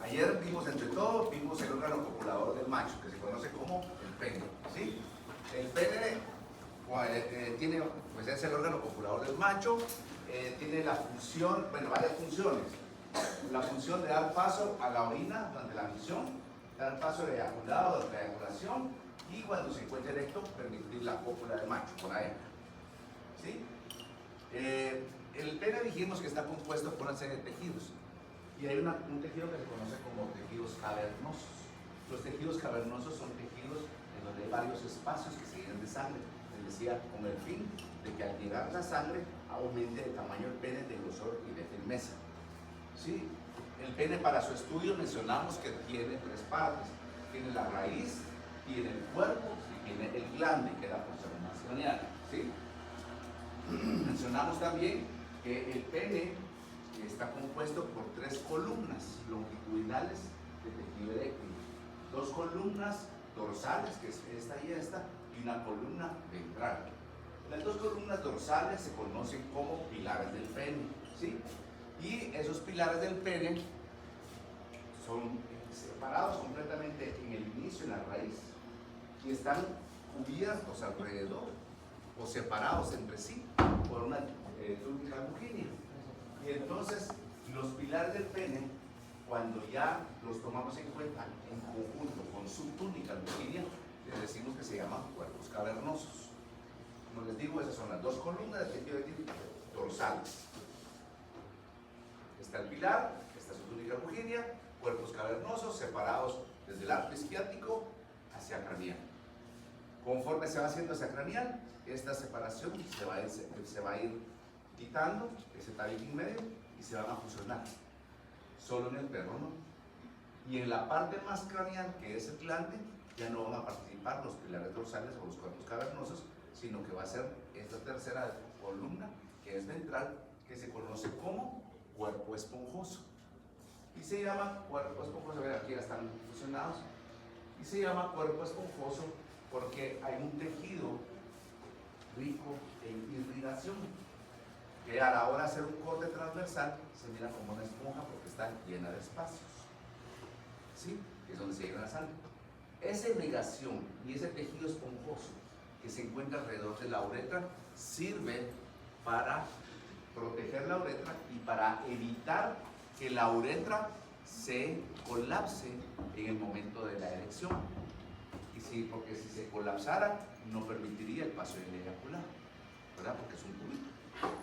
Ayer vimos entre todos, vimos el órgano copulador del macho, que se conoce como el pene, ¿sí? El pene tiene, pues es el órgano copulador del macho, tiene la función, bueno, varias funciones. La función de dar paso a la orina durante la misión, dar paso al eyaculado, durante la eyaculación, y cuando se encuentra erecto, permitir la cópula del macho con la hembra, ¿sí? El pene dijimos que está compuesto por una serie de tejidos. Y hay un tejido que se conoce como tejidos cavernosos. Los tejidos cavernosos son tejidos en donde hay varios espacios que se llenan de sangre. Les decía, con el fin de que al llegar la sangre aumente el tamaño del pene, de grosor y de firmeza. ¿Sí? El pene, para su estudio mencionamos que tiene tres partes. Tiene la raíz, tiene el cuerpo y tiene el glande, que es la porción más craneal. ¿Sí? Mencionamos también que el pene está compuesto por tres columnas longitudinales de tejido eréctil, dos columnas dorsales, que es esta y esta, y una columna ventral. Las dos columnas dorsales se conocen como pilares del pene, ¿sí? Y esos pilares del pene son separados completamente en el inicio, en la raíz, y están cubiertos alrededor o separados entre sí por una túnica sanguínea. Y entonces los pilares del pene, cuando ya los tomamos en cuenta en conjunto con su túnica sanguínea, les decimos que se llaman cuerpos cavernosos. Como les digo, esas son las dos columnas del tejido dorsales. Está el pilar, está su túnica sanguínea, cuerpos cavernosos separados desde el arco isquiático hacia craneal. Conforme se va haciendo hacia craneal, esta separación se va a ir quitando ese tabique en medio y se van a fusionar. Solo en el perro no. Y en la parte más craneal, que es el glande, ya no van a participar los pilares dorsales o los cuerpos cavernosos, sino que va a ser esta tercera columna, que es ventral, que se conoce como cuerpo esponjoso. Y se llama cuerpo esponjoso, vean, aquí ya están fusionados, y se llama cuerpo esponjoso porque hay un tejido rico en irrigación, que a la hora de hacer un corte transversal se mira como una esponja porque está llena de espacios, ¿sí? Que es donde se llega la sangre. Esa irrigación y ese tejido esponjoso que se encuentra alrededor de la uretra sirve para proteger la uretra y para evitar que la uretra se colapse en el momento de la erección. Porque si se colapsara, no permitiría el paso del eyaculado, ¿verdad? Porque es un tubito.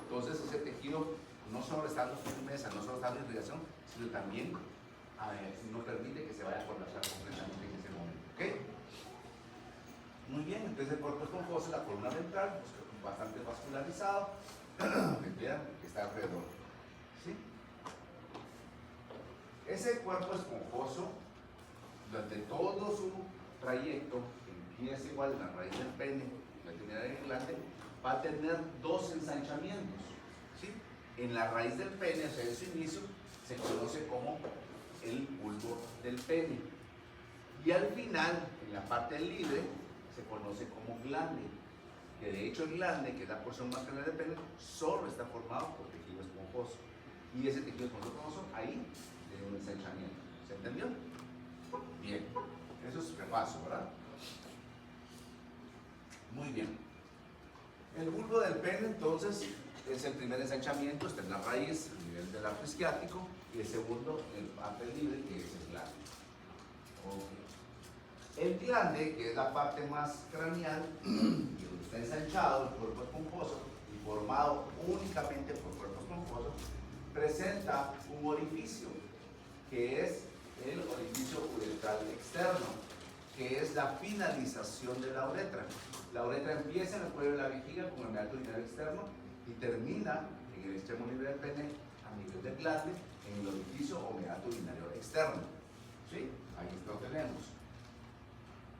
Entonces ese tejido no solo está dando firmeza, no solo está dando irrigación, sino también no permite que se vaya a colapsar completamente en ese momento. ¿Ok? Muy bien, entonces el cuerpo esponjoso, la columna ventral, pues, bastante vascularizado, que está alrededor. ¿Sí? Ese cuerpo esponjoso, durante todo su trayecto, empieza igual en la raíz del pene, la terminal del glande, va a tener dos ensanchamientos, ¿sí? En la raíz del pene, o sea, en su inicio, se conoce como el bulbo del pene. Y al final, en la parte libre, se conoce como glande. Que de hecho el glande, que es la porción más grande del pene, solo está formado por tejido esponjoso. Y ese tejido esponjoso, ahí, tiene un ensanchamiento. ¿Se entendió? Bien. Eso es repaso, ¿verdad? Muy bien. El bulbo del pene, entonces, es el primer ensanchamiento, está en la raíz, a nivel del arco isquiático, y el segundo, en parte libre, que es el glande. Okay. El glande, que es la parte más craneal, y donde está ensanchado el cuerpo esponjoso, y formado únicamente por cuerpo esponjoso, presenta un orificio, que es el orificio uretral externo, que es la finalización de la uretra. La uretra empieza en el cuello de la vejiga con el meato urinario externo y termina en el extremo libre del pene a nivel del glande en el orificio o meato urinario externo. ¿Sí? Ahí lo tenemos.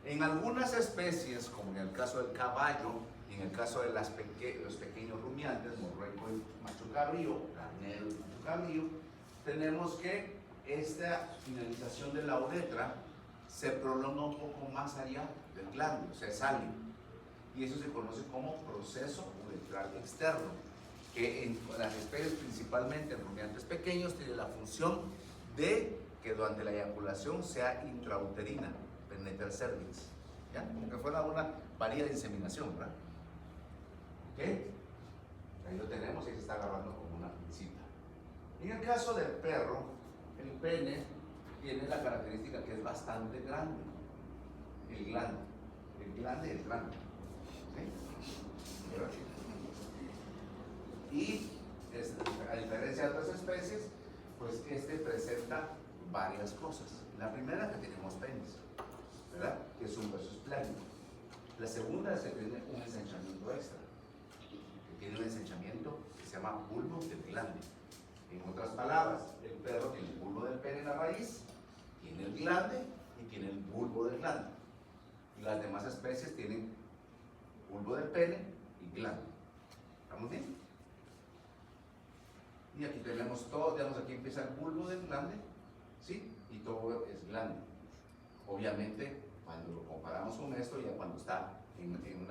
En algunas especies, como en el caso del caballo y en el caso de los pequeños rumiantes, morrueco y macho cabrío, carnero y macho cabrío, tenemos que esta finalización de la uretra se prolonga un poco más allá del glande, o sea, sale. Y eso se conoce como proceso uretral externo, que en las especies, principalmente en rumiantes pequeños, tiene la función de que durante la eyaculación sea intrauterina, penetre el cervix. ¿Ya? Como que fuera una varilla de inseminación, ¿verdad? ¿Ok? Ahí lo tenemos y se está agarrando como una pincita. En el caso del perro, el pene tiene la característica que es bastante grande. El glande. El glande es grande. ¿Sí? Y a diferencia de otras especies, pues este presenta varias cosas. La primera, que tenemos penis, ¿verdad? Que es un versus plano. La segunda es que tiene un ensanchamiento extra, que tiene un ensanchamiento que se llama bulbo del glande. En otras palabras, el perro tiene el bulbo del pene en la raíz, tiene el glande y tiene el bulbo del glande. Las demás especies tienen bulbo del pene y glande. ¿Estamos bien? Y aquí tenemos todo, digamos, aquí empieza el bulbo del glande, ¿sí? Y todo es glande. Obviamente, cuando lo comparamos con esto, ya cuando está en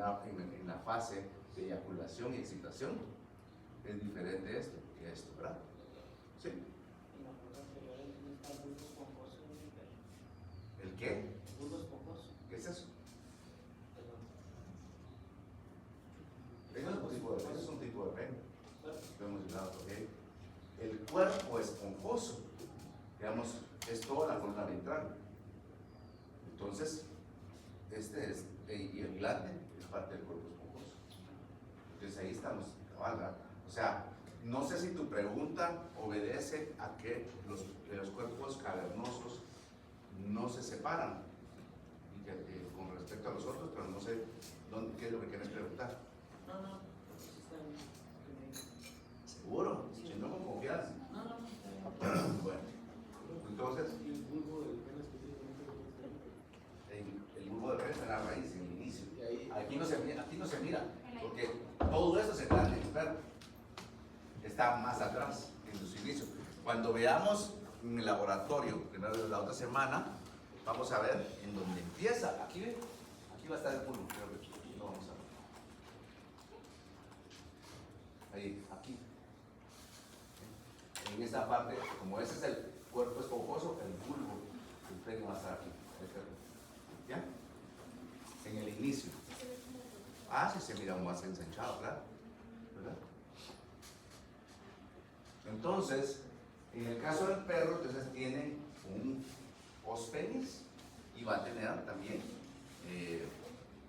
la fase de eyaculación y excitación, es diferente esto que esto, ¿verdad? ¿Sí? En la pregunta anterior está el bulbo esponjoso. ¿El qué? Bulbo esponjoso. ¿Qué es eso? Perdón. Eso es un tipo de pene. Lo hemos llegado, ¿ok? El cuerpo esponjoso, digamos, es toda la columna ventral. Entonces, y el glande es parte del cuerpo esponjoso. Entonces ahí estamos, ¿verdad? O sea, no sé si tu pregunta obedece a que los cuerpos cavernosos no se separan con respecto a los otros, pero no sé qué es lo que quieres preguntar. No, sí está bien. ¿Seguro? No con confianza. No, está bien. Bueno, entonces, ¿Y el bulbo del pene específicamente? el bulbo de pene está en la raíz, en el inicio. Y ahí, Aquí no se mira, porque todo eso se está en el perro. Está más atrás, en sus inicios. Cuando veamos en el laboratorio, primero de la otra semana, vamos a ver en donde empieza. Aquí va a estar el bulbo, creo que aquí lo vamos a ver. Ahí, aquí. En esta parte, como ese es el cuerpo esponjoso, el bulbo, el pene va a estar aquí. ¿Ya? En el inicio. Ah, sí se mira más ensanchado, claro. ¿Verdad? Entonces, en el caso del perro, entonces tiene un ospenis y va a tener también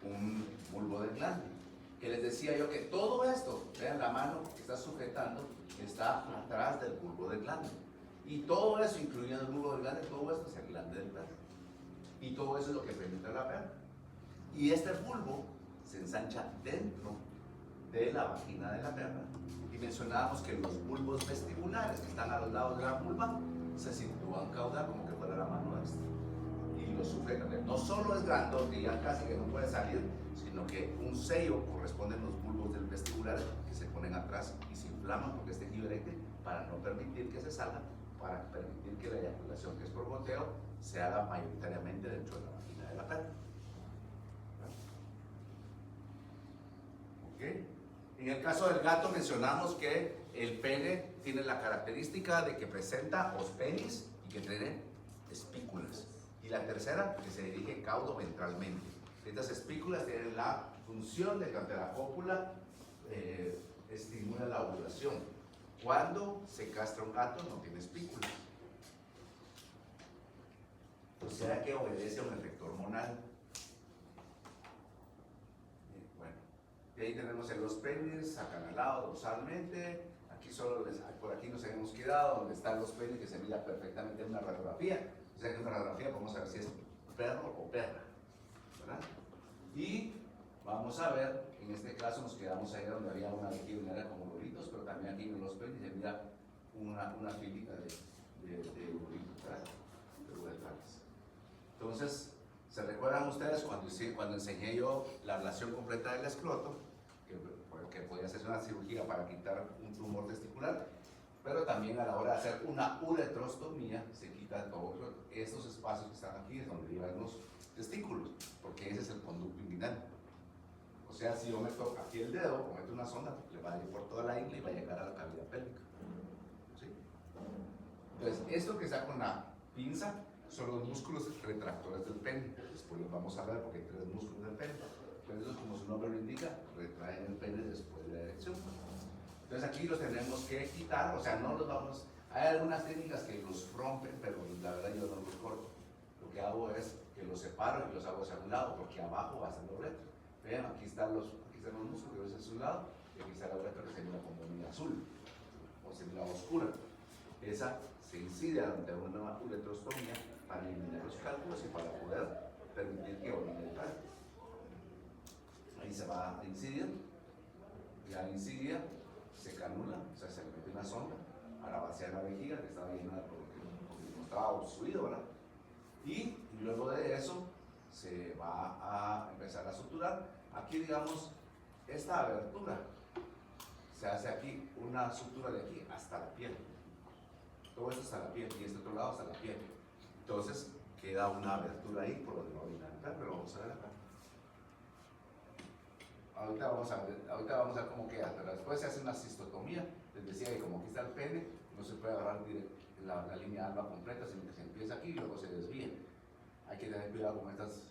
un bulbo de glande. Que les decía yo que todo esto, vean la mano que está sujetando, está atrás del bulbo de glande. Y todo eso, incluyendo el bulbo de glande, todo esto es el glande del perro. Y todo eso es lo que penetra la perra. Y este bulbo se ensancha dentro de la vagina de la perra. Y mencionábamos que los bulbos vestibulares que están a los lados de la vulva se sitúan caudal como que fuera la mano extra. Y lo sujetan. No solo es grandote, ya casi que no puede salir, sino que un sello corresponde a los bulbos del vestibular que se ponen atrás y se inflaman porque es tejido eréctil para no permitir que se salga, para permitir que la eyaculación, que es por goteo, se haga mayoritariamente dentro de la vagina de la perra. ¿Ok? En el caso del gato mencionamos que el pene tiene la característica de que presenta ospenis y que tiene espículas. Y la tercera, que se dirige caudo-ventralmente. Estas espículas tienen la función de que ante la cópula estimula la ovulación. Cuando se castra un gato no tiene espículas. O sea que obedece a un efecto hormonal. Bueno, y ahí tenemos los penes acanalados dorsalmente. Aquí por aquí nos hemos quedado, donde están los penes que se mira perfectamente en una radiografía. O sea que en una radiografía vamos a ver si es perro o perra, ¿verdad? Y vamos a ver, en este caso nos quedamos ahí donde había una vejiga urinaria como loritos, pero también aquí en los penes se mira una filita de loritos, ¿verdad? De uretrales. Entonces, ¿se recuerdan ustedes cuando enseñé yo la ablación completa del escroto? Que podía hacerse una cirugía para quitar un tumor testicular, pero también a la hora de hacer una uretrostomía se quita todos estos espacios que están aquí, es donde llevan los testículos, porque ese es el conducto inguinal. O sea, si yo meto aquí el dedo o meto una sonda, le va a ir por toda la ingle y va a llegar a la cavidad pélvica. ¿Sí? Entonces, esto que está con la pinza son los músculos retractores del pene. Después los vamos a ver porque hay 3 músculos del pene. Entonces, como su nombre lo indica, retraen el pene después de la erección. Entonces aquí los tenemos que quitar, o sea, no los vamos... Hay algunas técnicas que los rompen, pero la verdad yo no los corto. Lo que hago es que los separo y los hago hacia un lado, porque abajo va a ser la uretra. Vean, aquí están los músculos que ves hacia un lado, y aquí está la uretra que se mira como una azul, o se mira oscura. Esa se incide ante una uretrostomía para eliminar los cálculos y para poder permitir que orine el padre. Ahí se va a incidir, y la incidia se canula, o sea, se le mete una sonda para vaciar la vejiga que estaba llena porque no estaba obstruido, ¿verdad? Y luego de eso se va a empezar a suturar. Aquí, digamos, esta abertura se hace aquí, una sutura de aquí hasta la piel. Todo esto hasta la piel y este otro lado hasta la piel. Entonces queda una abertura ahí por donde va a orinar, pero vamos a ver acá. Ahorita vamos a ver cómo queda, pero después se hace una cistotomía. Les decía que como aquí está el pene, no se puede agarrar la línea alba completa, sino que se empieza aquí y luego se desvía. Hay que tener cuidado con estas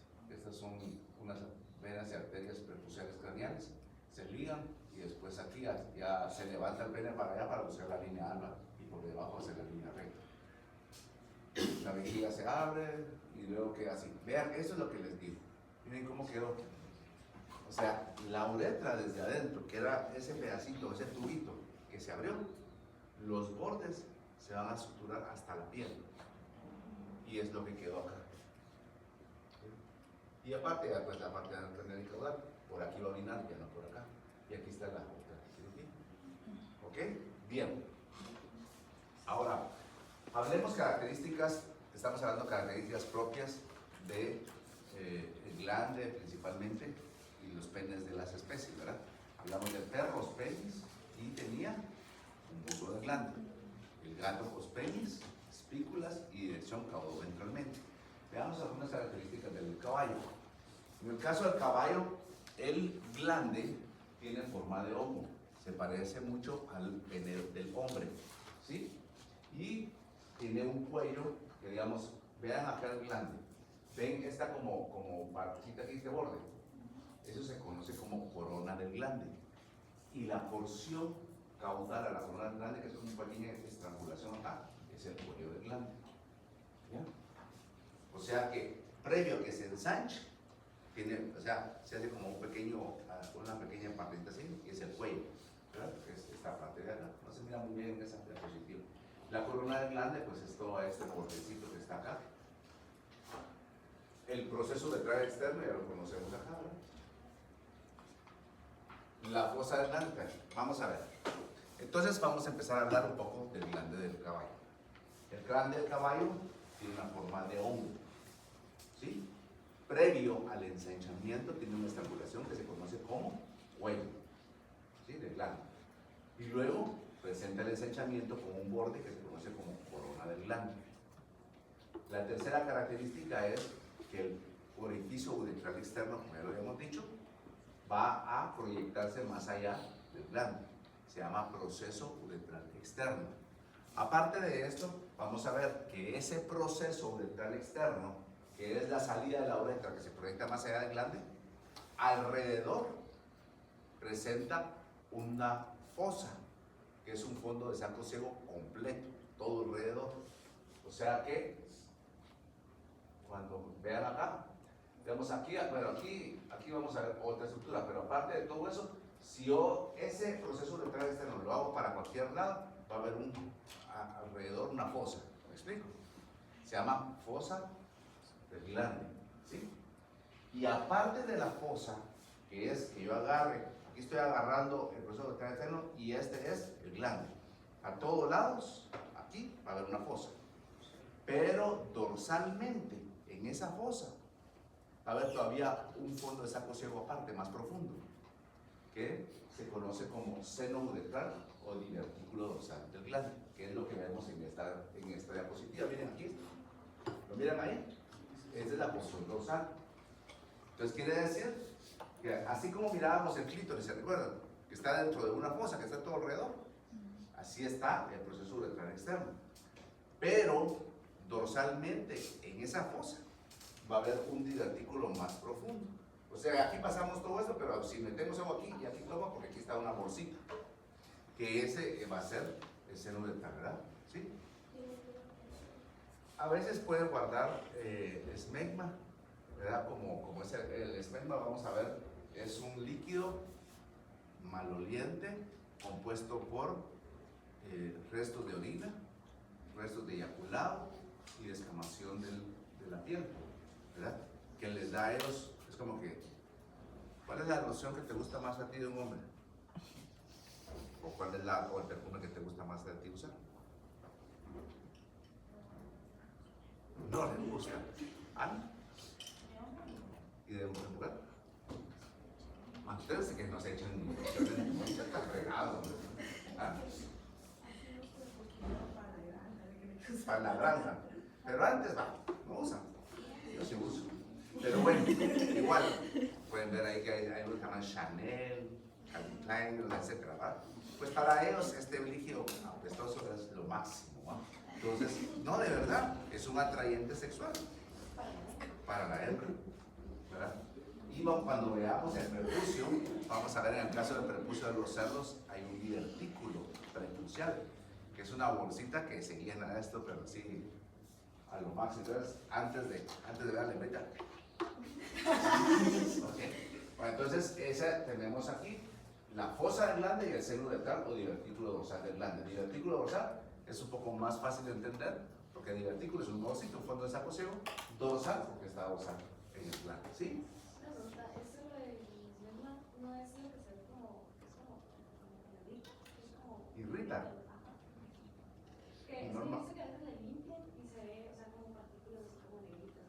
son unas venas y arterias perfusiales craneales. Se ligan y después aquí ya se levanta el pene para allá para buscar la línea alba y por debajo hacer la línea recta. La vejiga se abre y luego queda así. Vean, eso es lo que les digo. Miren cómo quedó. O sea, la uretra desde adentro, que era ese pedacito, ese tubito que se abrió, los bordes se van a suturar hasta la piel. Y es lo que quedó acá. Y aparte, pues la parte de la caudal, por aquí va a orinar, ya no por acá. Y aquí está la otra cirugía. ¿Ok? Bien. Ahora, hablemos características, estamos hablando de características propias de el glande principalmente y los penes de las especies, ¿verdad? Hablamos del perro penis y tenía un muslo de glande. El gato penis, espículas y dirección caudoventralmente. Veamos algunas características del caballo. En el caso del caballo, el glande tiene forma de hongo, se parece mucho al pene del hombre, ¿sí? Y tiene un cuello que, digamos, vean acá el glande, ven esta como partecita aquí de borde, eso se conoce como corona del glande. Y la porción caudal a la corona del glande, que es una pequeña estrangulación acá, es el cuello del glande. ¿Ya? O sea que previo a que se ensanche, o sea, se hace como una pequeña partecita así, y es el cuello, ¿verdad? Es esta parte de acá, no se mira muy bien en esa diapositiva. La corona del glande, pues es todo este bordecito que está acá. El proceso de traga externo ya lo conocemos acá, ¿verdad? La fosa del glande, vamos a ver. Entonces vamos a empezar a hablar un poco del glande del caballo. El glande del caballo tiene una forma de hongo, ¿sí? Previo al ensanchamiento tiene una estrangulación que se conoce como cuello, ¿sí? Del glande. Y luego presenta el ensanchamiento con un borde que se conoce como corona del glande. La tercera característica es que el orificio uretral externo, como ya lo habíamos dicho, va a proyectarse más allá del glande. Se llama proceso uretral externo. Aparte de esto, vamos a ver que ese proceso uretral externo, que es la salida de la uretra que se proyecta más allá del glande, alrededor presenta una fosa, que es un fondo de saco ciego completo, todo alrededor. O sea que, cuando vean acá, vemos aquí, bueno, aquí vamos a ver otra estructura, pero aparte de todo eso, si yo ese proceso uretral externo lo hago para cualquier lado, va a haber alrededor una fosa. ¿Me explico? Se llama fosa del glande, ¿sí? Y aparte de la fosa, que es que yo agarre, aquí estoy agarrando el proceso uretral externo y este es el glande. A todos lados, aquí va a haber una fosa. Pero dorsalmente, en esa fosa, va a haber todavía un fondo de saco ciego aparte, más profundo, que se conoce como seno uretral o divertículo dorsal del glande, que es lo que vemos en esta diapositiva. Miren aquí, ¿lo miran ahí? Esta es la porción dorsal. Entonces quiere decir que así como mirábamos el clítoris, ¿se recuerdan? Que está dentro de una fosa, que está todo alrededor. Así está el proceso uretral externo. Pero dorsalmente en esa fosa va a haber un divertículo más profundo. O sea, aquí pasamos todo esto, pero si metemos algo aquí y aquí toma, porque aquí está una bolsita, que ese va a ser el seno dental, ¿verdad? ¿Sí? A veces puede guardar esmegma, ¿verdad? Como es el esmegma, vamos a ver, es un líquido maloliente compuesto por restos de orina, restos de eyaculado y descamación de la piel, ¿verdad? Que les da a ellos, es como que, ¿cuál es la loción que te gusta más a ti de un hombre? ¿O cuál es o el perfume que te gusta más a ti usar? No le gusta. ¿Ah? ¿Y de mujer? Ustedes que nos echan está fregado. Ah. Para la granja. Pero antes va, no usan. Yo sí uso. Pero bueno, igual. Pueden ver ahí que hay unos que llaman Chanel, Calvin Klein, etcétera, ¿va? Pues para ellos este líquido apestoso es lo máximo, ¿va? Entonces, no, de verdad, es un atrayente sexual para la hembra, ¿verdad? Y cuando veamos el prepucio, vamos a ver en el caso del prepucio de los cerdos, hay un divertículo prepucial, que es una bolsita que se llena de esto, pero sí, a lo máximo. Entonces, antes de ver la hembrita. Okay. Bueno, entonces, esa tenemos aquí la fosa del glande y el seno dental o divertículo dorsal del glande. El divertículo dorsal es un poco más fácil de entender, porque el divertículo es un bolsito, un fondo de saco ciego, dorsal, porque está dorsal en el glande, ¿sí? No es lo que se ve como, Irrita. Que Normal. se dice que a veces le limpian y se ve, o sea, como partículas así como negritas.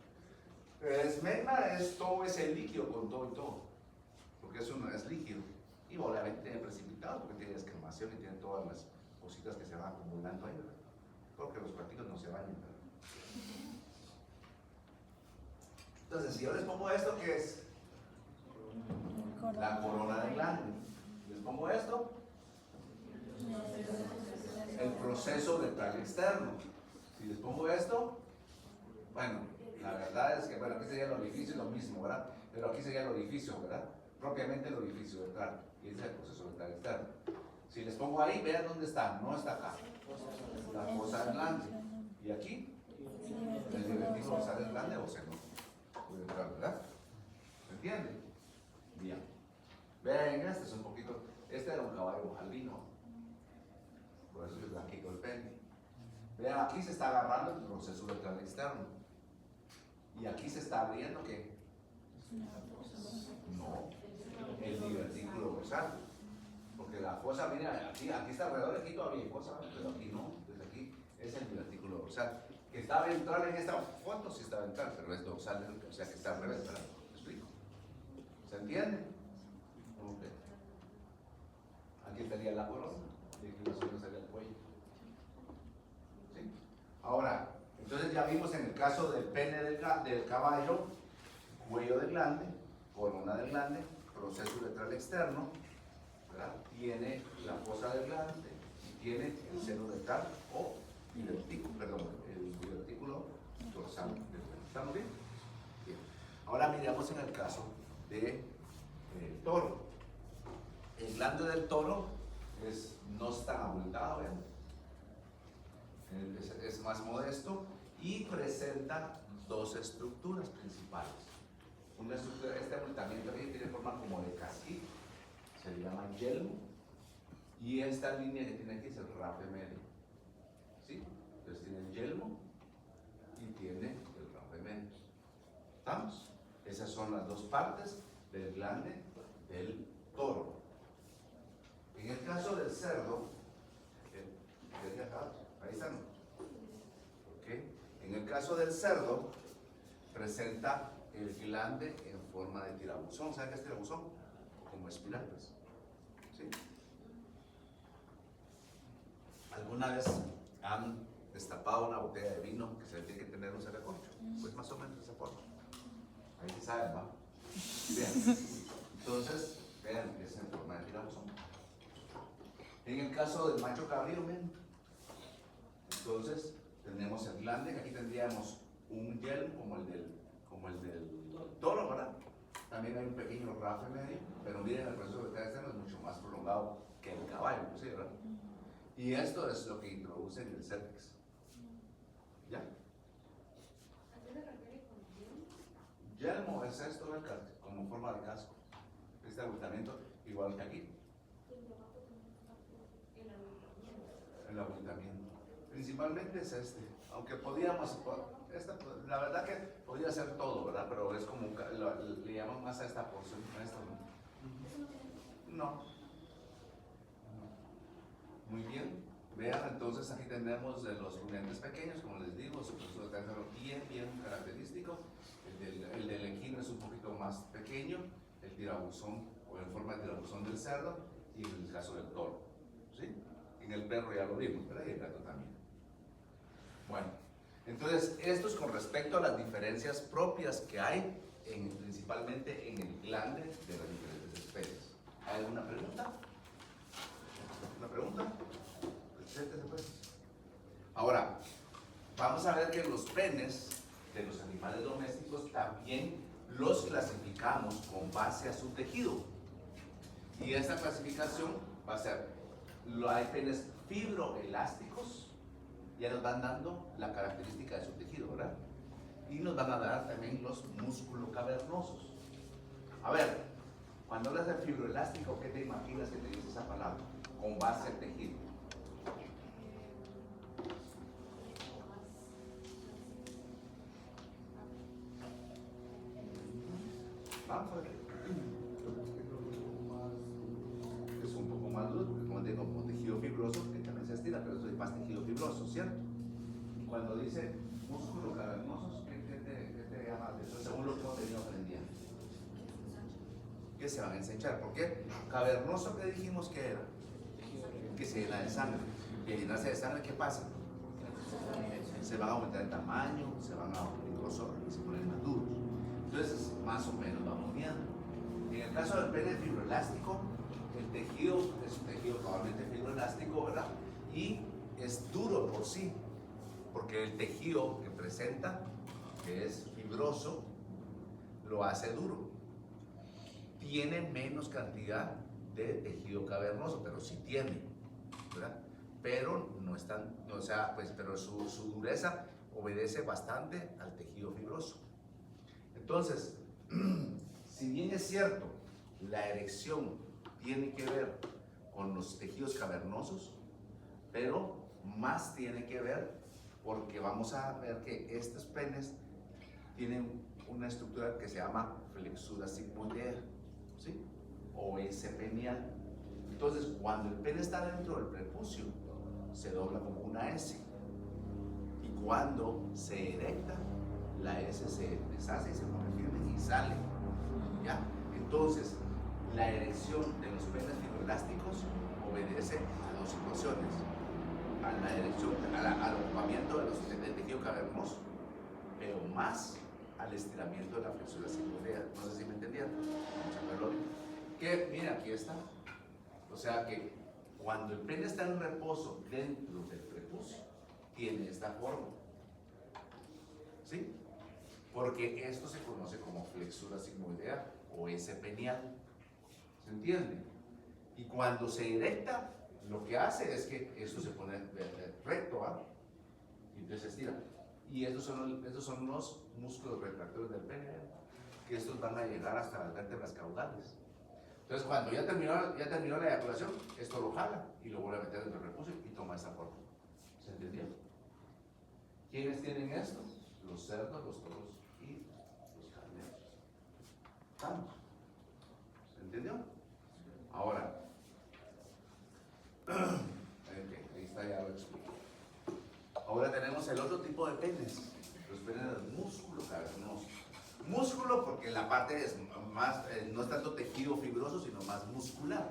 El esmegma es todo ese líquido con todo y todo, porque eso no es líquido. Y obviamente tiene precipitado porque tiene descamación y tiene todas las cositas que se van acumulando ahí, ¿verdad? Porque los partículas no se bañan, ¿verdad? Entonces, si yo les pongo esto, ¿qué es? La corona del glande. Les pongo esto, el proceso dental externo. Si les pongo esto, bueno, la verdad es que, bueno, aquí sería el orificio, lo mismo, ¿verdad? Pero aquí sería el orificio, ¿verdad? Propiamente el orificio dental. Y ese es el proceso dental externo. Si les pongo ahí, vean dónde está, no está acá. La fosa del glande. Y aquí, el divertículo dorsal del glande o seno dental, ¿verdad? ¿Se entiende? Bien. Vean, este es un poquito, este era un caballo albino, por eso es blanquito el pene. Vean, aquí se está agarrando el proceso dental externo. Y aquí se está abriendo, ¿qué? No, el divertículo dorsal. Porque la fosa, mira, aquí está alrededor, aquí todavía hay fosa, pero aquí no, desde aquí es el divertículo dorsal. Que está ventral en esta foto, sí está ventral, pero es dorsal, o sea que está al revés, ¿verdad? ¿Me explico? ¿Se entiende? Okay. Aquí estaría la corona, y aquí más o menos sería el cuello. ¿Sí? Ahora, entonces ya vimos en el caso del pene del caballo, cuello del glande, corona del glande, proceso dental externo, ¿verdad? Tiene la fosa del glande y tiene el seno dental o divertículo, perdón, el divertículo dorsal del glande. ¿Estamos bien? Bien. Ahora miramos en el caso del toro. El glande del toro no es tan abultado, ¿verdad? Es más modesto y presenta dos estructuras principales. Una estructura, este abultamiento aquí tiene forma como de casquillo, se le llama yelmo, y esta línea que tiene aquí es el rape medio. ¿Sí? Entonces tiene el yelmo y tiene el rape medio. ¿Estamos? Esas son las dos partes del glande del toro. En el caso del cerdo, ahí están. ¿Okay? En el caso del cerdo, presenta el glande en forma de tirabuzón. ¿Saben qué es tirabuzón? Como espiral, pues. ¿Sí? ¿Alguna vez han destapado una botella de vino que se tiene que tener un sacacorcho? Pues más o menos de esa forma. Ahí sí saben, ¿va? Bien. Entonces, vean, es en forma de tirabuzón. En el caso del macho cabrío, ven. Entonces, Tenemos el glande, que aquí tendríamos un yelmo como el del toro, ¿verdad? También hay un pequeño rafe medio, pero miren, el proceso vertebral externo es mucho más prolongado que el caballo, ¿sí, verdad? Y esto es lo que introduce en el cérvix. ¿Ya? ¿A qué se refiere con yelmo? Yelmo es esto del casco, como forma de casco. Este abultamiento, igual que aquí, El de abajo también es parte del abultamiento. el abultamiento. Principalmente es este, aunque podíamos, la verdad que podría ser todo, ¿verdad? Pero es como, le llaman más a esta porción, a esto, ¿no? ¿Eso no tiene? No. Muy bien. Vean, entonces aquí tenemos de los rumiantes pequeños, como les digo, su proceso de cáncer bien característico. El del equino es un poquito más pequeño, el tirabuzón o en forma de tirabuzón del cerdo y en el caso del toro. ¿Sí? En el perro ya lo vimos, ¿verdad? Y el gato también. Bueno, entonces esto es con respecto a las diferencias propias que hay principalmente en el glande de las diferentes especies. ¿Hay alguna pregunta? ¿Una pregunta? Preséntese, pues. Ahora, vamos a ver que los penes de los animales domésticos también los clasificamos con base a su tejido. Y esta clasificación va a ser, hay penes fibroelásticos, ya nos van dando la característica de su tejido, ¿verdad? Y nos van a dar también los músculo-cavernosos. A ver, cuando hablas de fibroelástico, ¿qué te imaginas que te dice esa palabra? Con base al tejido. Vamos a ver. Es un poco más duro, porque como digo, como tejido fibroso, que también se estira, pero eso es más tejido fibroso, ¿cierto? Y cuando dice músculo cavernosos, ¿qué te llama de eso? Según lo que hemos venido aprendiendo. Que se van a ensanchar. ¿Por qué? Cavernoso, ¿qué dijimos que era? Que se llena de sangre. Y al llenarse de sangre, ¿qué pasa? Se van a aumentar en tamaño, se van a aumentar en grosor y se ponen más duros. Entonces, más o menos vamos viendo. En el caso del pene fibroelástico, el tejido es un tejido probablemente fibroelástico, ¿verdad? Y es duro por sí, porque el tejido que presenta, que es fibroso, lo hace duro. Tiene menos cantidad de tejido cavernoso, pero sí tiene, ¿verdad? Pero no es tan, o sea, pues, pero su dureza obedece bastante al tejido fibroso. Entonces, si bien es cierto, la erección tiene que ver con los tejidos cavernosos, pero más tiene que ver porque vamos a ver que estos penes tienen una estructura que se llama flexura sigmoidea, ¿sí? O S penial. Entonces, cuando el pene está dentro del prepucio, se dobla como una S. Y cuando se erecta, la S se deshace y se pone firme y sale. ¿Ya? Entonces, la erección de los penes fibroelásticos obedece a dos situaciones. A la erección, al ocupamiento del tejido cavernoso, pero más al estiramiento de la flexura sigmoidea. No sé si me entendieron. Vamos a verlo. Que, mira, aquí está. O sea que cuando el pene está en reposo dentro del prepucio, tiene esta forma. ¿Sí? Porque esto se conoce como flexura sigmoidea o S penial. ¿Se entiende? Y cuando se erecta, lo que hace es que esto se pone recto, ¿ah? Y entonces se estira. Y estos son los músculos retractores del pene, que estos van a llegar hasta las vértebras caudales. Entonces, cuando ya terminó la eyaculación, esto lo jala y lo vuelve a meter dentro del repucio y toma esa forma. ¿Se entendió? ¿Quiénes tienen esto? Los cerdos, los toros y los carneros. ¿Estamos? ¿Se entendió? Ahora, ahí está, ya lo expliqué. Ahora tenemos el otro tipo de penes, los penes del músculo cavernoso. Músculo porque la parte es más, no es tanto tejido fibroso, sino más muscular.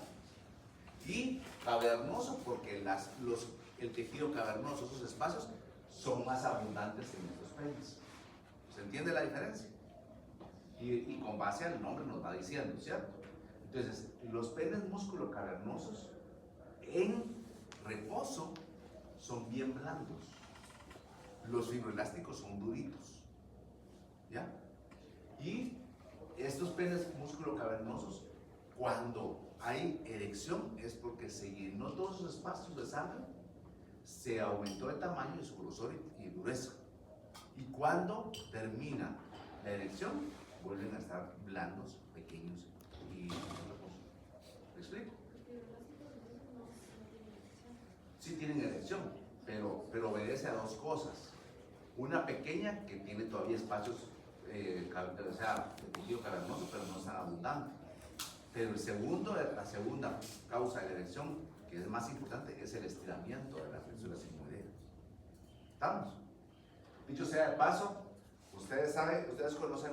Y cavernoso porque el tejido cavernoso, esos espacios, son más abundantes en estos penes. ¿Se entiende la diferencia? Y con base al nombre nos va diciendo, ¿cierto? Entonces, los penes músculo cavernosos en reposo son bien blandos. Los fibroelásticos son duritos. ¿Ya? Y estos penes músculo cavernosos, cuando hay erección, es porque se llenó todos esos espacios de sangre, se aumentó el tamaño de su grosor y dureza. Y cuando termina la erección, vuelven a estar blandos, pequeños y reposo. ¿Me explico? Sí tienen erección, pero obedece a dos cosas. Una pequeña que tiene todavía espacios, o sea, de tejido cavernoso, pero no es tan abundante. Pero la segunda causa de la erección, que es más importante, es el estiramiento de la flexura sigmoidea. ¿Estamos? Dicho sea de paso, ustedes saben, ustedes conocen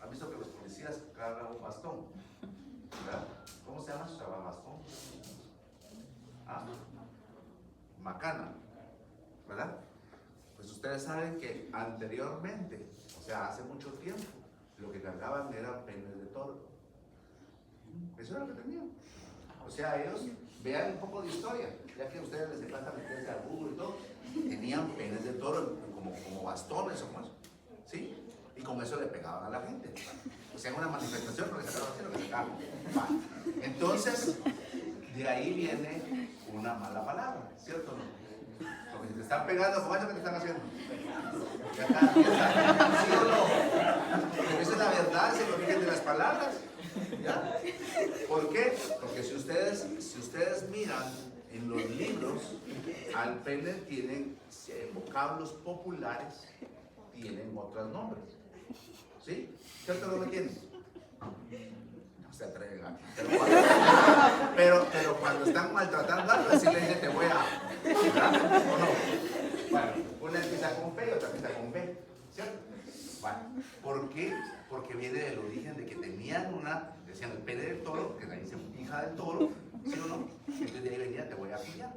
han visto que los policías cargan un bastón, ¿verdad? ¿Cómo se llama su bastón? ¿Ah? Macana, ¿verdad? Pues ustedes saben que anteriormente, o sea, hace mucho tiempo, lo que cargaban eran penes de toro. Eso era lo que tenían. O sea, ellos, vean un poco de historia, ya que a ustedes les encanta meterse al Google y todo, tenían penes de toro como bastones o más, ¿sí? Y con eso le pegaban a la gente. O sea, en una manifestación, lo que sacaban así, lo que sacaban. Entonces, de ahí viene una mala palabra, ¿cierto o no? Porque si te están pegando, ¿cómo es lo que te están haciendo? Ya está, ¿sí o no? Pero esa es la verdad, es el origen de las palabras. ¿Ya? ¿Por qué? Porque si ustedes miran en los libros, al pene tienen vocablos populares, tienen otros nombres. ¿Sí? ¿Cierto no lo tienen? No se atreven a... Pero cuando están maltratando algo, así le dicen te voy a... ¿verdad? ¿O no? Bueno, una empieza con P y otra empieza con B, ¿cierto? Bueno, ¿por qué? Porque viene del origen de que tenían decían el pene del toro, que ahí se hija del toro, ¿sí o no? Entonces de ahí venía, te voy a pillar.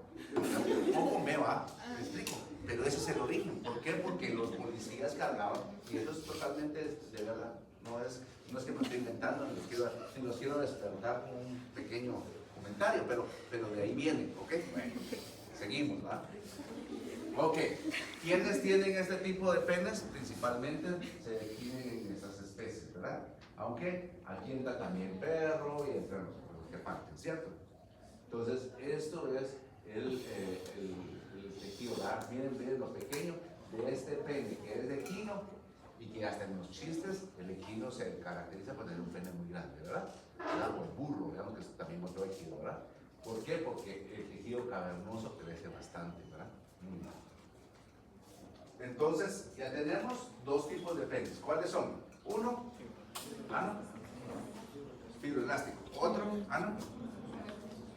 O con B, ¿va? ¿Me explico? Pero ese es el origen. ¿Por qué? Porque los policías cargaban, y eso es totalmente de verdad. No es que me estoy inventando, ni los quiero despertar con un pequeño comentario, pero de ahí viene, ¿ok? Bueno, seguimos, ¿va? Ok, ¿quiénes tienen este tipo de penes? Principalmente se definen en esas especies, ¿verdad? Aunque aquí entra también perro y entre los que parten, ¿cierto? Entonces, esto es el tejido, ¿verdad? Miren lo pequeño de este pene, que es de equino, y que hasta en los chistes el equino se caracteriza por tener un pene muy grande, ¿verdad? O el burro, digamos que es también otro equino, ¿verdad? ¿Por qué? Porque el tejido cavernoso crece bastante, ¿verdad? Muy bien. Entonces, ya tenemos dos tipos de penes. ¿Cuáles son? Uno, ano, fibroelástico. Otro, ano,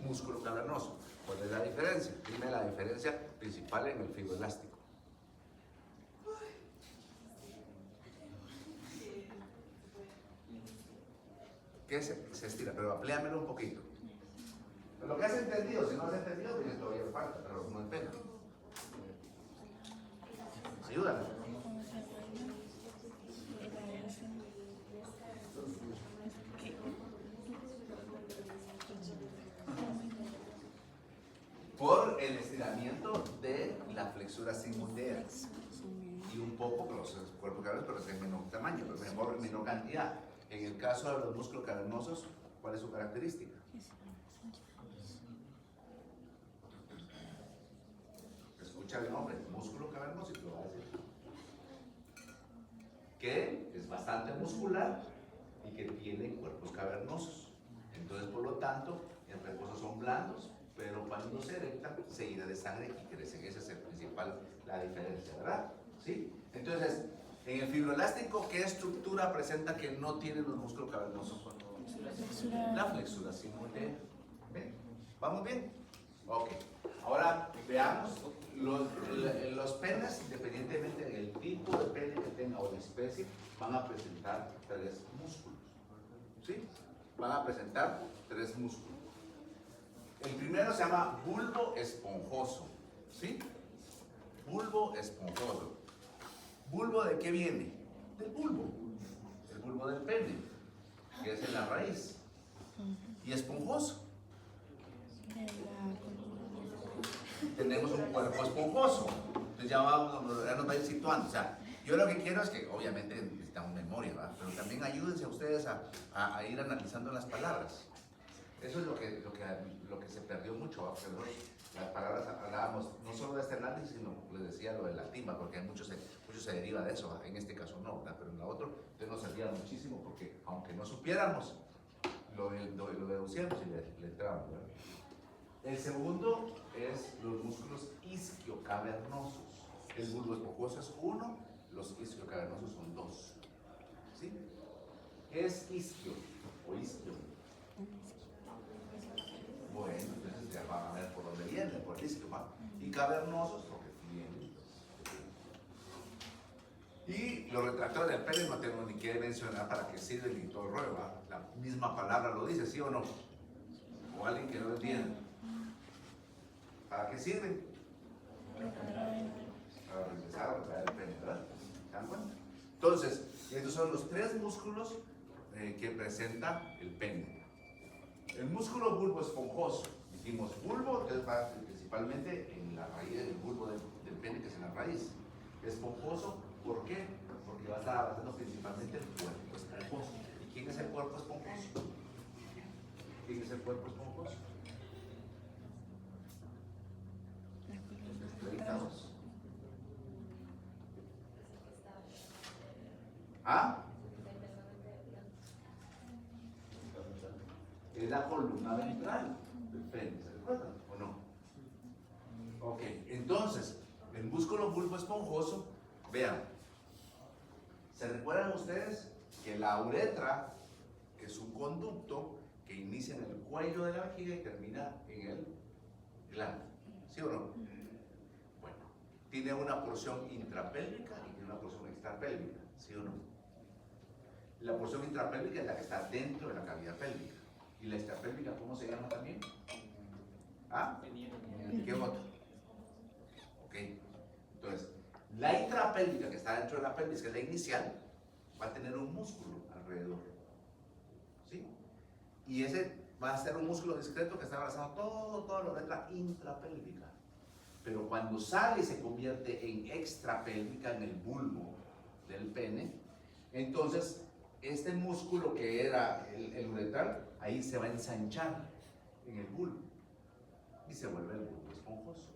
músculo cavernoso. ¿Cuál es la diferencia? Dime la diferencia principal en el fibroelástico. ¿Qué se estira? Pero amplíamelo un poquito. Lo que has entendido, si no has entendido, tienes todavía falta, pero no es pena. Ayúdame. Por el estiramiento de la flexura sigmoidea y un poco los cuerpos cavernosos, pero es en menor tamaño, pero en menor cantidad. En el caso de los músculos cavernosos, ¿cuál es su característica? Escucha el nombre, músculo cavernoso, y te lo voy a decir. Que es bastante muscular y que tiene cuerpos cavernosos. Entonces, por lo tanto, en reposo son blandos, pero cuando se erectan, se llena de sangre y crecen. Esa es el principal, la diferencia, ¿verdad? ¿Sí? Entonces, en el fibroelástico, ¿qué estructura presenta que no tienen los músculos cavernosos? La flexura sigmoidea. ¿Ven? ¿Vamos bien? Ok. Ahora, veamos. Los penes, independientemente del tipo de pene que tenga o de especie, van a presentar tres músculos. ¿Sí? Van a presentar tres músculos. El primero se llama bulbo esponjoso. ¿Sí? Bulbo esponjoso. ¿Bulbo de qué viene? Del bulbo. El bulbo del pene, que es en la raíz. Y esponjoso. Tenemos un cuerpo esponjoso. Entonces ya nos va a ir situando. O sea, yo lo que quiero es que obviamente necesitamos memoria, ¿verdad? Pero también ayúdense a ustedes a ir analizando las palabras. Eso es lo que se perdió mucho, ¿verdad? Porque las palabras hablábamos no solo de este análisis, sino, les decía, lo del latín, ¿verdad? Porque hay mucho se deriva de eso, ¿verdad? En este caso no, ¿verdad? Pero en la otra entonces nos servía muchísimo porque aunque no supiéramos, lo deducíamos y le entramos, ¿verdad? El segundo es los músculos isquiocavernosos. El bulbo esponjoso es 1, los isquiocavernosos son 2. ¿Sí? ¿Qué es isquio o isquio? Bueno, entonces ya van a ver por dónde viene, por el isquio, ¿va? Y cavernosos, porque vienen. Y los retractores del pene no tengo ni que mencionar para qué sirven ni todo el rollo, ¿va? La misma palabra lo dice, ¿sí o no? O alguien que no entiende. ¿Para qué sirven? Para regresar a retraer el pene, ¿verdad? ¿Se dan cuenta? Entonces, estos son los 3 músculos que presenta el pene. El músculo bulbo esponjoso, dijimos bulbo, entonces va principalmente en la raíz del bulbo del pene, que es en la raíz. Esponjoso, ¿por qué? Porque va a estar abarcando principalmente el cuerpo esponjoso. ¿Y quién es el cuerpo esponjoso? ¿Quién es el cuerpo esponjoso? Los esclavizados. ¿Ah? Es la columna ventral del pene, ¿se recuerdan o no? Ok, entonces, el músculo bulbo esponjoso, vean, ¿se recuerdan ustedes que la uretra es un conducto que inicia en el cuello de la vejiga y termina en el glande? ¿Sí o no? Bueno, tiene una porción intrapélvica y tiene una porción extrapélvica, ¿sí o no? La porción intrapélvica es la que está dentro de la cavidad pélvica. ¿Y la extrapélvica cómo se llama también? ¿Ah? ¿Qué otro? Ok. Entonces, la intrapélvica que está dentro de la pelvis, que es la inicial, va a tener un músculo alrededor. ¿Sí? Y ese va a ser un músculo discreto que está abrazando toda la letra intrapélvica. Pero cuando sale y se convierte en extrapélvica, en el bulbo del pene, entonces este músculo que era el uretral, ahí se va a ensanchar en el bulbo y se vuelve el bulbo esponjoso.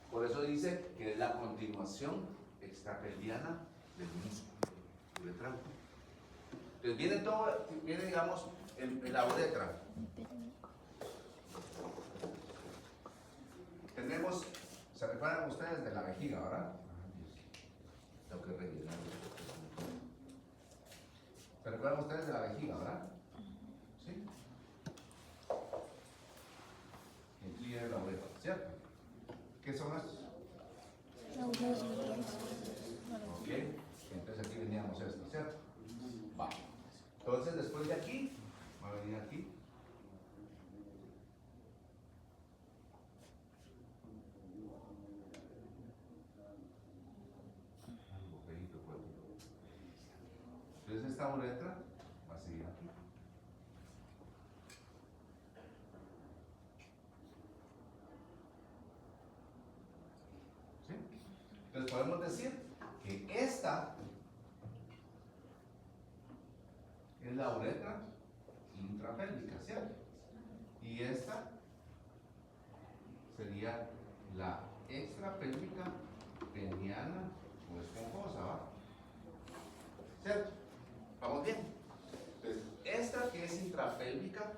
Por eso dice que es la continuación extrapelviana del músculo uretral. Entonces viene digamos la uretra. Tenemos, ¿se recuerdan ustedes de la vejiga, verdad? Tengo que rellenar. ¿Se recuerdan ustedes de la vejiga, verdad? ¿Sí? Incluye la uretra, ¿cierto? ¿Qué son estos? Ok, entonces aquí veníamos esto, ¿cierto? Va. Entonces después de aquí, va a venir aquí. Entonces esta uretra va a seguir aquí. ¿Sí? Entonces podemos decir que esta es la uretra intrapélvica, ¿cierto? Y esta sería la extrapélvica peniana o esponjosa, ¿va? ¿Cierto? ¿Vamos bien? Entonces, esta que es intrapélvica,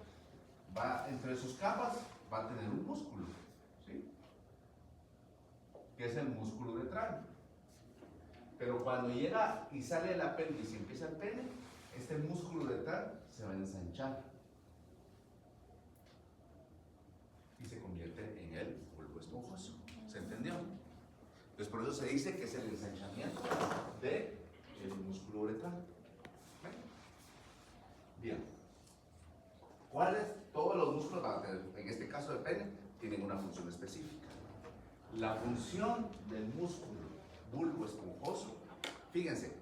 va entre sus capas, va a tener un músculo, ¿sí? Que es el músculo uretral. Pero cuando llega y sale de la pelvis y empieza el pene, este músculo uretral se va a ensanchar y se convierte en el bulbo esponjoso. ¿Se entendió? Entonces por eso se dice que es el ensanchamiento del músculo uretral. Bien. ¿Cuáles? Todos los músculos, en este caso del pene, tienen una función específica. La función del músculo bulbo esponjoso, fíjense,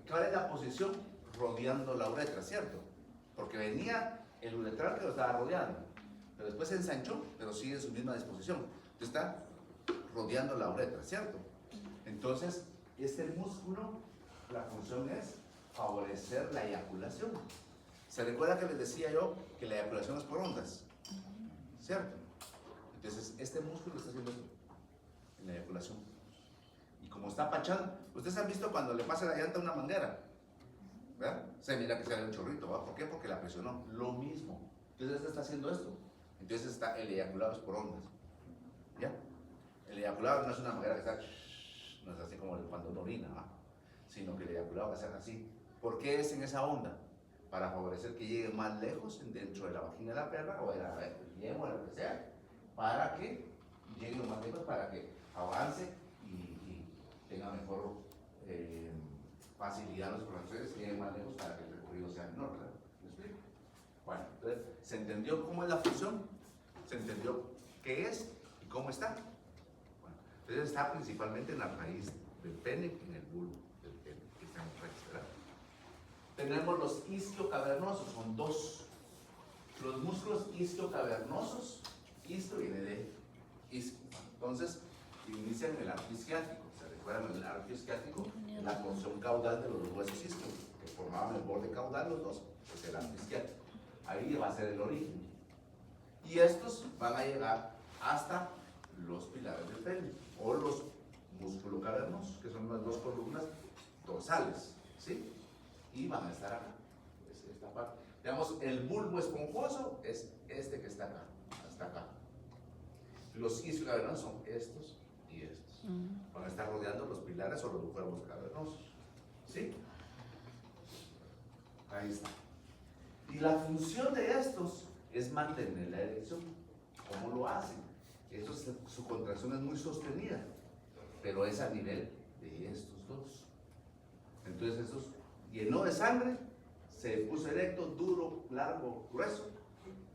¿cuál es la posición? Rodeando la uretra, ¿cierto? Porque venía el uretral que lo estaba rodeando, pero después se ensanchó, pero sigue en su misma disposición. Entonces está rodeando la uretra, ¿cierto? Entonces, este músculo, la función es favorecer la eyaculación. ¿Se recuerda que les decía yo que la eyaculación es por ondas? ¿Cierto? Entonces, este músculo está haciendo esto en la eyaculación. Y como está pachando, ustedes han visto cuando le pasa la llanta a una manguera, ¿verdad? Se mira que sale un chorrito, ¿verdad? ¿Por qué? Porque la presionó. Lo mismo. Entonces, este está haciendo esto. Entonces, está, el eyaculado es por ondas. ¿Ya? El eyaculado no es una manguera que está, no es así como cuando uno orina, ¿verdad? Sino que el eyaculado va a ser así. ¿Por qué es en esa onda? Para favorecer que llegue más lejos dentro de la vagina de la perra o de la yegua o lo que sea, para que llegue lo más lejos, para que avance y tenga mejor facilidad los procesos, llegue más lejos para que el recorrido sea menor, ¿verdad? ¿Me explico? Bueno, entonces, ¿se entendió cómo es la función? ¿Se entendió qué es y cómo está? Bueno, entonces está principalmente en la raíz del pene, en el bulbo del pene, que está en la raíz, ¿verdad? Tenemos los isquiocavernosos, son dos. Los músculos isquiocavernosos, isquio viene de isquio. Entonces, inician en el arco isquiático. ¿Se recuerdan el arco isquiático? La porción caudal de los dos huesos isquios, que formaban el borde caudal, los dos, es el arco isquiático. Ahí va a ser el origen. Y estos van a llegar hasta los pilares del pene, o los músculos cavernosos, que son las dos columnas dorsales, ¿sí? Y van a estar acá, es esta parte. Digamos, el bulbo esponjoso es este que está acá, hasta acá. Los isquiocavernosos son estos y estos. Van a estar rodeando los pilares o los cuerpos cavernosos, ¿sí? Ahí está. Y la función de estos es mantener la erección. ¿Cómo lo hacen? Su contracción es muy sostenida, pero es a nivel de estos dos. Entonces, estos llenó de sangre, se puso erecto, duro, largo, grueso,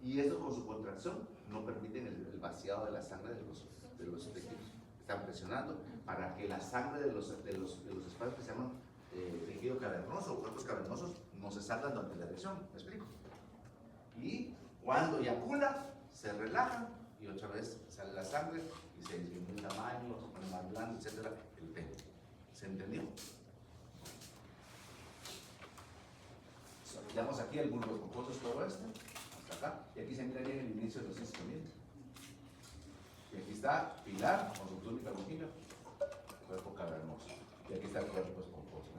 y estos con su contracción no permiten el vaciado de la sangre de los tejidos. Están presionando para que la sangre de los espacios que se llaman tejido cavernoso o cuerpos cavernosos no se salgan durante la erección. ¿Me explico? Y cuando eyacula, se relajan y otra vez sale la sangre y se disminuye el tamaño, se pone más blando, etc. El pene. ¿Se entendió? Digamos aquí el bulbo esponjoso es todo esto, hasta acá, y aquí se mira bien el inicio de los isquios. Y aquí está pilar, con su túnica longina, cuerpo cavernoso. Y aquí está el cuerpo esponjoso.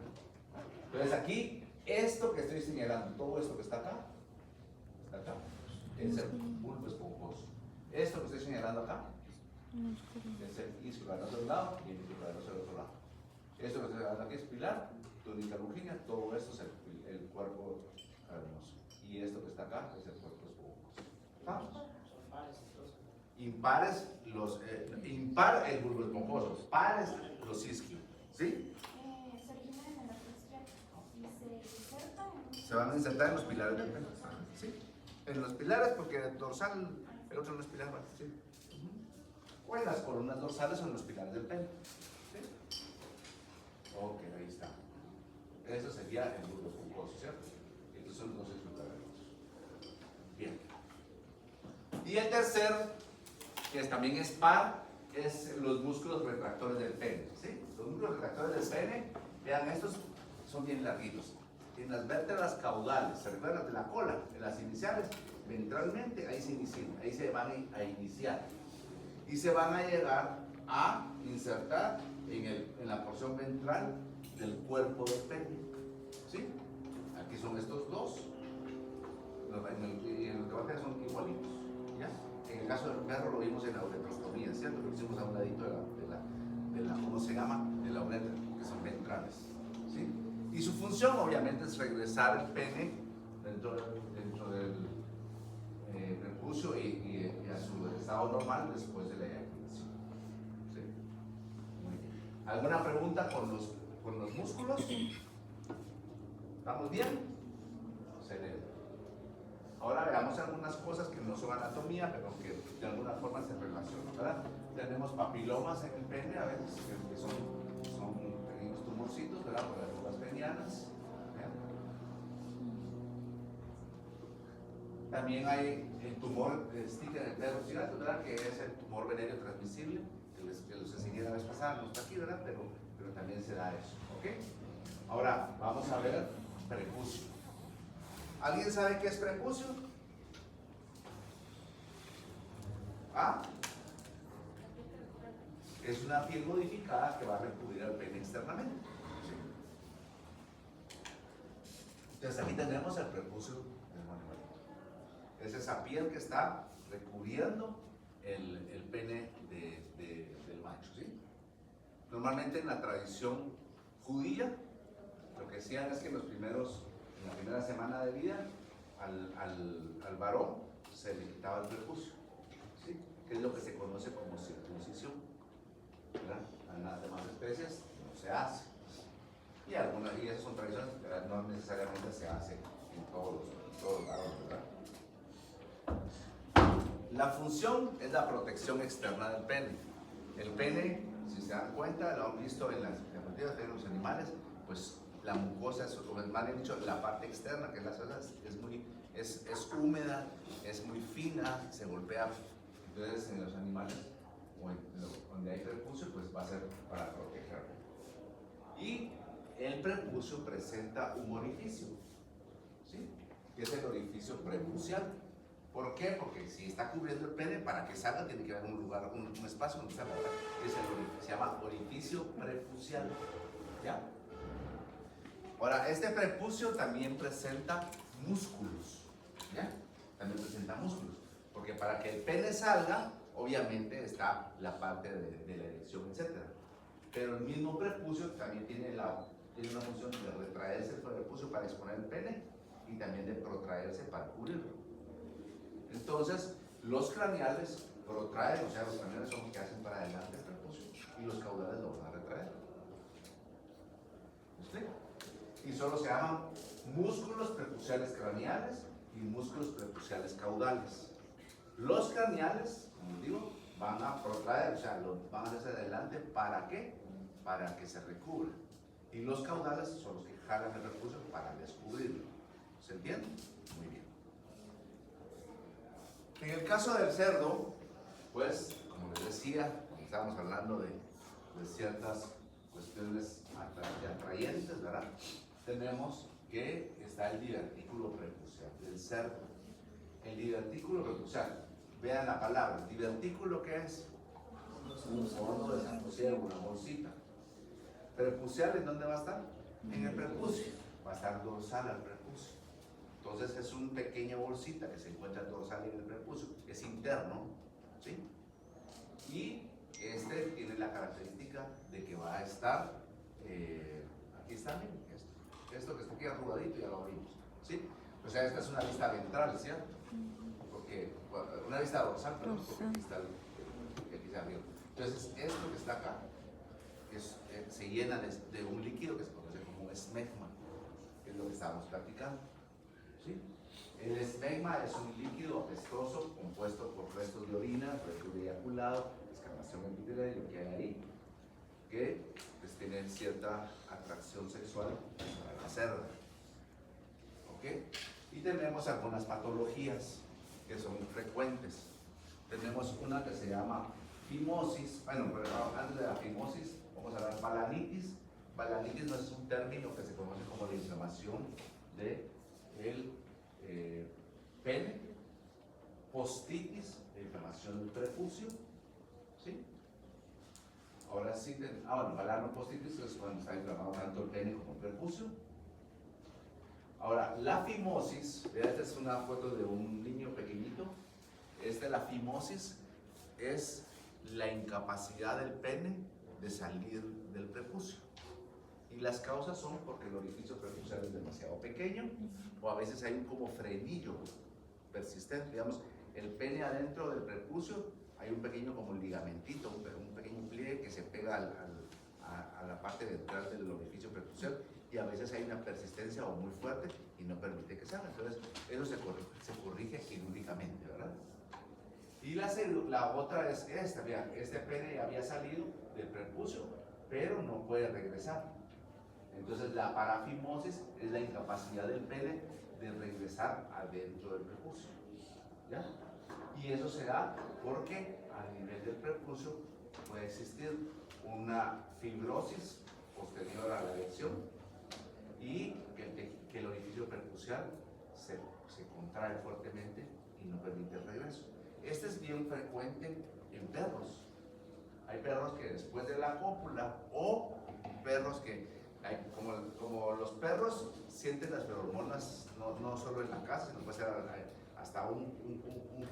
Entonces aquí, esto que estoy señalando, todo esto que está acá, es el bulbo esponjoso. Esto que estoy señalando acá, es el isquio cavernoso de un lado y el isquio cavernoso del otro lado. Esto que estoy señalando aquí es pilar, túnica longina, todo esto es el cuerpo cavernoso. Y esto que está acá es el cuerpo esponjoso. ¿Vamos? Son pares entonces. Impares, impar el bulbo esponjoso, pares los isquios, ¿sí? Se origina en el arco isquiático y se inserta en... Se van a insertar en los pilares del pene, ¿sí? En los pilares, porque el dorsal, el otro no es pilar, ¿vale? ¿Sí? O en las columnas dorsales o en los pilares del pene, ¿sí? Ok, ahí está. Eso sería el bulbo esponjoso, ¿cierto? Estos son los isquiocavernosos. Bien. Y el tercer, que también es par, es los músculos retractores del pene, ¿sí? Los músculos retractores del pene, vean, estos son bien larguitos. En las vértebras caudales, ¿se recuerdan de la cola? En las iniciales, ventralmente, ahí se van a iniciar. Y se van a llegar a insertar en la porción ventral del cuerpo del pene, ¿sí? Aquí son estos dos, y en el que baja son igualitos, ¿ya? En el caso del perro lo vimos en la uretrostomía, ¿cierto? Lo hicimos a un ladito de la ¿cómo se llama? De la uretra, que son ventrales, ¿sí? Y su función obviamente es regresar el pene dentro del prepucio y a su estado normal después de la eyaculación, ¿sí? Muy bien. ¿Alguna pregunta con los músculos? ¿Estamos bien? Excelente. Ahora veamos algunas cosas que no son anatomía, pero que de alguna forma se relacionan, ¿verdad? Tenemos papilomas en el pene, a veces, que son pequeños tumorcitos, ¿verdad? Por las arrugas penianas. ¿Vean? También hay el tumor sticker del dedo, ¿verdad? Que es el tumor venéreo transmisible, que los enseñé la vez pasada, no está aquí, ¿verdad? Pero también se da eso, ¿ok? Ahora, vamos a ver prepucio. ¿Alguien sabe qué es prepucio? ¿Ah? Es una piel modificada que va a recubrir al pene externamente. ¿Sí? Entonces aquí tenemos el prepucio del manual. Es esa piel que está recubriendo el pene del macho. ¿Sí? Normalmente en la tradición judía, lo que hacían es que en la primera semana de vida, al varón se le quitaba el prepucio, ¿sí? Que es lo que se conoce como circuncisión, ¿verdad? En las demás especies no se hace. Y esas son tradiciones, ¿verdad? No necesariamente se hace en todos los varones, ¿verdad? La función es la protección externa del pene. El pene, si se dan cuenta, lo han visto en las diapositivas de los animales, pues la mucosa, o más bien dicho, la parte externa, que es la célula, es húmeda, es muy fina, se golpea. Entonces, en los animales, donde hay prepucio, pues va a ser para protegerlo. Y el prepucio presenta un orificio, ¿sí? Que es el orificio prepucial. ¿Por qué? Porque si está cubriendo el pene, para que salga tiene que haber un lugar, un espacio donde salga, ¿verdad? Se llama orificio prepucial. ¿Ya? Ahora, este prepucio también presenta músculos. ¿Ya? También presenta músculos. Porque para que el pene salga, obviamente está la parte de la erección, etc. Pero el mismo prepucio también tiene una función de retraerse el prepucio para exponer el pene y también de protraerse para cubrirlo. Entonces, los craneales protraen, o sea, los craneales son los que hacen para adelante el prepucio y los caudales lo van a retraer. ¿Me explico? Y solo se llaman músculos prepuciales craneales y músculos prepuciales caudales. Los craneales, como digo, van a protraer, o sea, van a hacia adelante. ¿Para qué? Para que se recubra. Y los caudales son los que jalan el prepucio para descubrirlo. ¿Se entiende? Muy bien. En el caso del cerdo, pues, como les decía, cuando estábamos hablando de ciertas cuestiones atrayentes, ¿verdad? Tenemos que está el divertículo prepucial del cerdo. El divertículo prepucial, vean la palabra, divertículo, ¿qué es? Un fondo de San José, una bolsita. Prepucial, ¿en dónde va a estar? En el prepucio. Va a estar dorsal al prepucio. Entonces es un pequeña bolsita que se encuentra dorsal en el prepucio, es interno, ¿sí? Y este tiene la característica de que va a estar, aquí está, miren, esto que está aquí arrugadito ya lo abrimos, ¿sí? O sea, esta es una vista ventral, ¿cierto? Porque, una vista dorsal, pero porque aquí está aquí se abrió. Entonces, esto que está acá se llena de un líquido que se conoce como esmegma, que es lo que estábamos platicando. ¿Sí? El esmegma es un líquido apestoso compuesto por restos de orina, restos de eyaculado, descamación epitelio que hay ahí, que pues, tiene cierta atracción sexual para la cerda. ¿Ok? Y tenemos algunas patologías que son frecuentes. Tenemos una que se llama fimosis. Bueno, pero antes de la fimosis, vamos a hablar de balanitis. Balanitis no es un término que se conoce como la inflamación de el pene, postitis, la inflamación del prepucio, ¿sí? Ahora sí, bueno, balanopostitis es cuando está inflamado tanto el pene como el prepucio. Ahora, la fimosis, esta es una foto de un niño pequeñito. La fimosis es la incapacidad del pene de salir del prepucio. Y las causas son porque el orificio prepucial es demasiado pequeño o a veces hay un como frenillo persistente. Digamos, el pene adentro del prepucio hay un pequeño como ligamentito, un pequeño pliegue que se pega a la parte ventral del orificio prepucial y a veces hay una persistencia o muy fuerte y no permite que salga. Entonces, eso se corrige quirúrgicamente, ¿verdad? Y la otra es esta, vean, este pene ya había salido del prepucio, pero no puede regresar. Entonces la parafimosis es la incapacidad del pene de regresar adentro del prepucio. ¿Ya? Y eso se da porque a nivel del prepucio puede existir una fibrosis posterior a la erección y que el orificio prepucial se contrae fuertemente y no permite el regreso. Este es bien frecuente en perros. Hay perros que después de la cópula o perros que, como los perros sienten las feromonas no solo en la casa, sino puede ser hasta un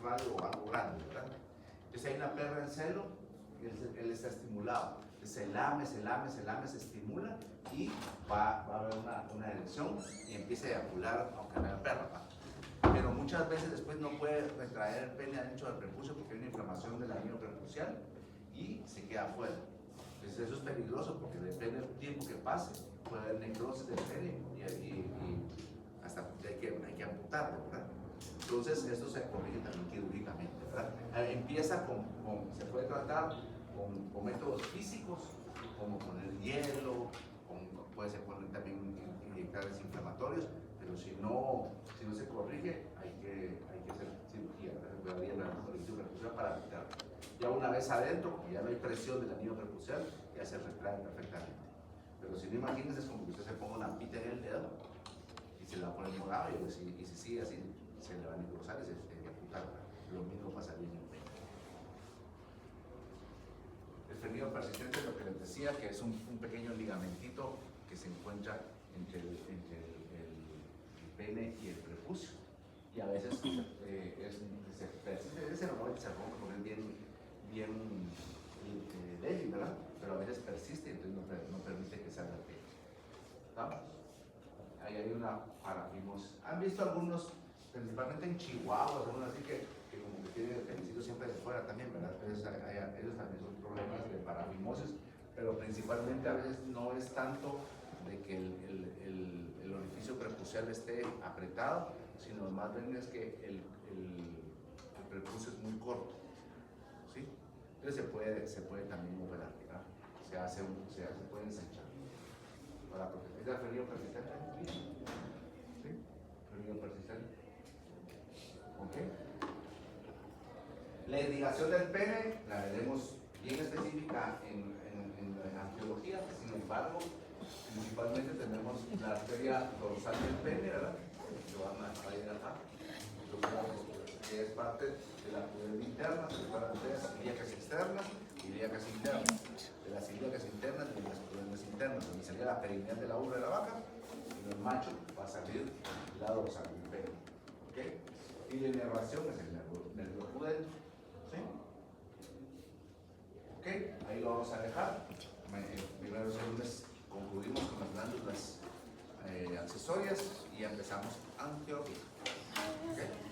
radio o algo grande, ¿verdad? Entonces hay una perra en celo, él está estimulado, se lame, se estimula y va a haber una erección y empieza a eyacular aunque no haya perra, ¿va? Pero muchas veces después no puede retraer el pene adentro del prepucio porque hay una inflamación del anillo prepucial y se queda afuera. Entonces eso es peligroso porque depende del tiempo que pase, puede haber necrosis del pene y hasta hay que amputarlo, ¿verdad? Entonces esto se corrige también quirúrgicamente, ¿verdad? Empieza se puede tratar con métodos físicos, como poner hielo, puede ser poner también inyectar desinflamatorios, pero si no se corrige, hay que hacer cirugía, recuperaría la orificio prepucial para quitarlo. Ya una vez adentro, como ya no hay presión del anillo prepucial, ya se retrae perfectamente. Pero si no, imagínense, es como que usted se ponga una pita en el dedo y se la pone morado y si sigue así, se le va a necrosar y se tiene que amputar. Lo mismo pasaría en el pene. El frenido persistente es lo que les decía, que es un pequeño ligamentito que se encuentra entre el pene y el prepucio. Y a veces se persiste, ese normalmente se rompe porque es bien débil, ¿verdad? Pero a veces persiste y entonces no permite que salga el pene. ¿Estamos? Ahí hay una parafimosis. ¿Han visto algunos, principalmente en Chihuahua, algunos así que como que tienen el penecito siempre de fuera también, ¿verdad? Entonces ellos también son problemas de parafimosis, pero principalmente a veces no es tanto de que el orificio prepucial esté apretado, sino más bien es que el prepucio es muy corto, ¿sí? Entonces se puede también operar, ¿verdad? Se puede ensanchar para proteger. ¿Es el frenido persistente? ¿Sí? Frenido persistente. ¿Ok? La irrigación del pene la veremos bien específica en angiología, sin embargo, principalmente tenemos la arteria dorsal del pene, ¿verdad? Lo van a ir acá, que es parte de la pudenda interna, se separan tres ilíacas externas y ilíacas internas. De las ilíacas internas y de las pudendas internas, donde sería la perineal de la ubre de la vaca, y el macho va a salir la dorsal del pene. ¿Ok? Y la inervación es el nervio pudendo. ¿Sí? ¿Ok? Ahí lo vamos a dejar. Primero lunes concluimos con las glándulas accesorias y empezamos angiología.